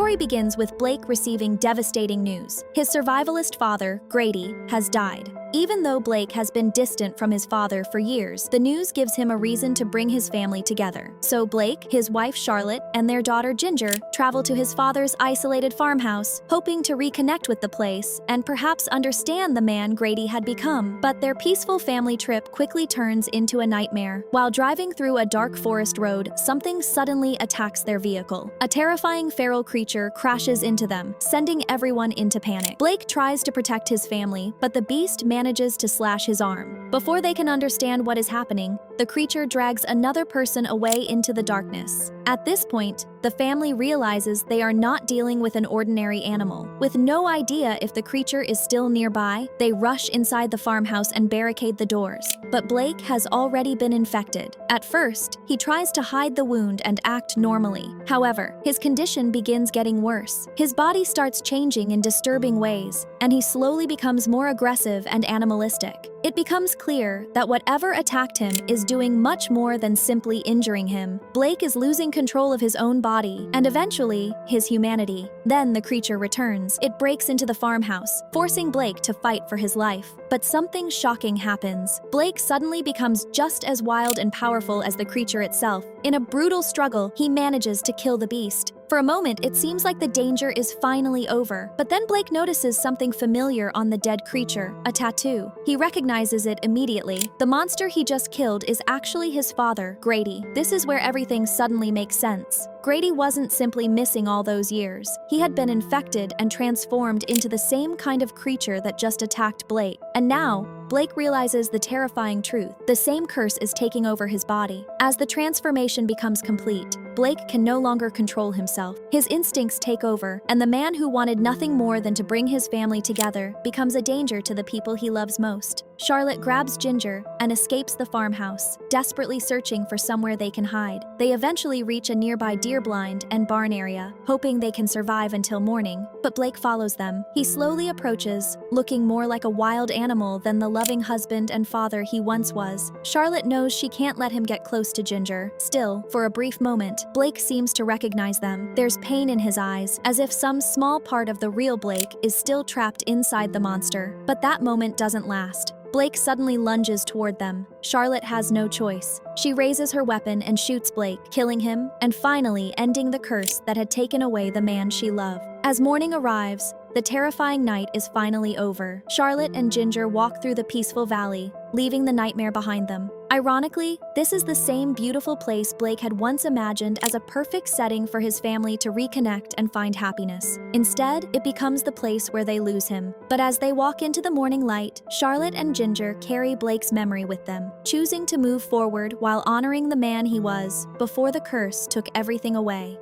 story begins with Blake receiving devastating news. His survivalist father, Grady, has died. Even though Blake has been distant from his father for years, the news gives him a reason to bring his family together. So Blake, his wife Charlotte, and their daughter Ginger travel to his father's isolated farmhouse, hoping to reconnect with the place and perhaps understand the man Grady had become. But their peaceful family trip quickly turns into a nightmare. While driving through a dark forest road, something suddenly attacks their vehicle. A terrifying feral creature crashes into them, sending everyone into panic. Blake tries to protect his family, but the beast manages to slash his arm. Before they can understand what is happening, the creature drags another person away into the darkness. At this point, the family realizes they are not dealing with an ordinary animal. With no idea if the creature is still nearby, they rush inside the farmhouse and barricade the doors. But Blake has already been infected. At first, he tries to hide the wound and act normally. However, his condition begins getting worse. His body starts changing in disturbing ways, and he slowly becomes more aggressive and animalistic. It becomes clear that whatever attacked him is doing much more than simply injuring him. Blake is losing control of his own body and eventually his humanity. Then the creature returns. It breaks into the farmhouse, forcing Blake to fight for his life. But something shocking happens. Blake suddenly becomes just as wild and powerful as the creature itself. In a brutal struggle, he manages to kill the beast. For a moment, it seems like the danger is finally over, but then Blake notices something familiar on the dead creature, a tattoo. He recognizes it immediately. The monster he just killed is actually his father, Grady. This is where everything suddenly makes sense. Grady wasn't simply missing all those years. He had been infected and transformed into the same kind of creature that just attacked Blake. And now, Blake realizes the terrifying truth. The same curse is taking over his body. As the transformation becomes complete, Blake can no longer control himself. His instincts take over, and the man who wanted nothing more than to bring his family together becomes a danger to the people he loves most. Charlotte grabs Ginger and escapes the farmhouse, desperately searching for somewhere they can hide. They eventually reach a nearby deer blind and barn area, hoping they can survive until morning, but Blake follows them. He slowly approaches, looking more like a wild animal than the loving husband and father he once was. Charlotte knows she can't let him get close to Ginger. Still, for a brief moment, Blake seems to recognize them. There's pain in his eyes, as if some small part of the real Blake is still trapped inside the monster. But that moment doesn't last. Blake suddenly lunges toward them. Charlotte has no choice. She raises her weapon and shoots Blake, killing him, and finally ending the curse that had taken away the man she loved. As morning arrives, the terrifying night is finally over. Charlotte and Ginger walk through the peaceful valley, leaving the nightmare behind them. Ironically, this is the same beautiful place Blake had once imagined as a perfect setting for his family to reconnect and find happiness. Instead, it becomes the place where they lose him. But as they walk into the morning light, Charlotte and Ginger carry Blake's memory with them, choosing to move forward while honoring the man he was before the curse took everything away.